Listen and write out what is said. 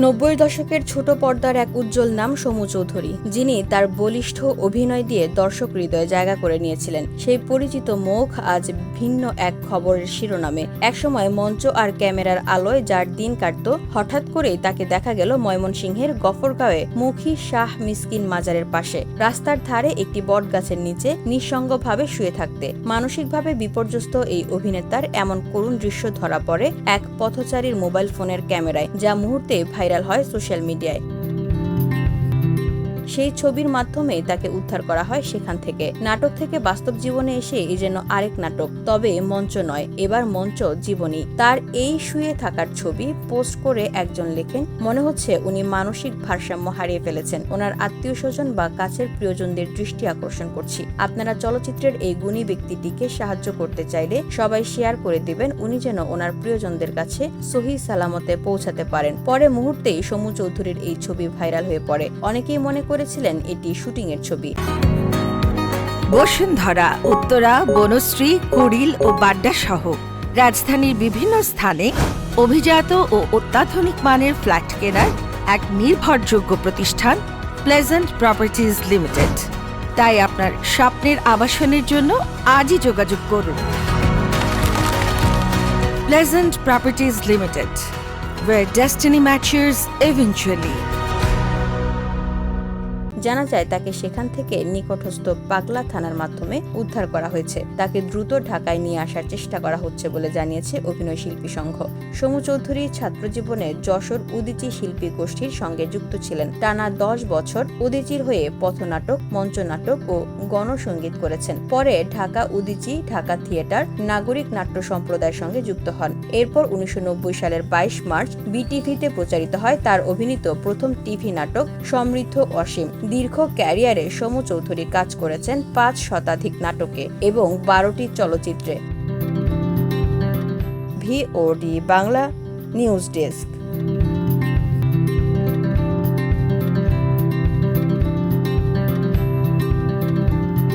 90 দশকের ছোট পর্দার এক উজ্জ্বল নাম সমু চৌধুরী, যিনি তার বলিষ্ঠ অভিনয় দিয়ে দর্শক হৃদয়ে জায়গা করে নিয়েছিলেন। সেই পরিচিত মুখ আজ ভিন্ন এক খবরের শিরোনামে। একসময় মঞ্চ আর ক্যামেরার আলোয় যার দিন কাটত, হঠাৎ করেই তাকে দেখা গেল ময়মনসিংহের গফরগাঁওয়ে মুখী শাহ মিসকিন মাজারের পাশে রাস্তার ধারে একটি বটগাছের নিচে নিঃসঙ্গভাবে শুয়ে থাকতে। মানসিকভাবে বিপর্যস্ত এই অভিনেতার এমন করুণ দৃশ্য ধরা পড়ে এক পথচারীর মোবাইল ফোনের ক্যামেরায়, যা মুহূর্তে ভাইরাল হয় সোশ্যাল মিডিয়ায়। সেই ছবির মাধ্যমে তাকে উদ্ধার করা হয় সেখান থেকে। নাটক থেকে বাস্তব জীবনে এসে এই যেন আরেক নাটক, তবে মঞ্চ নয়, এবার মঞ্চ জীবনী। তার এই শুয়ে থাকার ছবি পোস্ট করে একজন লেখেন, মনে হচ্ছে উনি মানসিক ভারসাম্য হারিয়ে ফেলেছেন। ওনার আত্মীয় স্বজন বা কাছের প্রিয়জনদের দৃষ্টি আকর্ষণ করছি। আপনারা চলচ্চিত্রের এই গুণী ব্যক্তিটিকে সাহায্য করতে চাইলে সবাই শেয়ার করে দিবেন, উনি যেন ওনার প্রিয়জনদের কাছে সহি সালামতে পৌঁছাতে পারেন। পরে মুহূর্তেই সমু চৌধুরীর এই ছবি ভাইরাল হয়ে পড়ে। অনেকেই মনে করেছিলেন এটি শুটিং এর ছবি। বসুন্ধরা, উত্তরা, বনশ্রী, কুড়িল ও বাড্ডা সহ রাজধানীর বিভিন্ন স্থানে অভিজাত ও অত্যাধুনিক মানের ফ্ল্যাট কেনার এক নির্ভরযোগ্য প্রতিষ্ঠান প্লেজেন্ট প্রপার্টিজ লিমিটেড। তাই আপনার স্বপ্নের আবাসনের জন্য আজই যোগাযোগ করুন। Pleasant properties limited, where destiny matches eventually. জানা যায় তাকে সেখান থেকে নিকটস্থ পাগলা থানার মাধ্যমে উদ্ধার করা হয়েছে। তাকে দ্রুত ঢাকায় নিয়ে আসার চেষ্টা করা হচ্ছে বলে জানিয়েছে অভিনয় শিল্পী সংঘ। সমু চৌধুরী ছাত্রজীবনে যশোর উদীচী শিল্পী গোষ্ঠীর সঙ্গে যুক্ত ছিলেন। টানা 10 বছর উদীচীর হয়ে পথনাটক, মঞ্চনাটক ও গণসঙ্গীত করেছেন। পরে ঢাকা উদীচী, ঢাকা থিয়েটার, নাগরিক নাট্য সম্প্রদায়ের সঙ্গে যুক্ত হন। এরপর 1990 সালের 22 মার্চ বিটিভিতে প্রচারিত হয় তার অভিনীত প্রথম টিভি নাটক সমৃদ্ধ অসীম। দীর্ঘ ক্যারিয়ারে সমু চৌধুরী কাজ করেছেন 5 শতাধিক নাটকে এবং 12টি চলচ্চিত্রে। VOD Bangla news desk.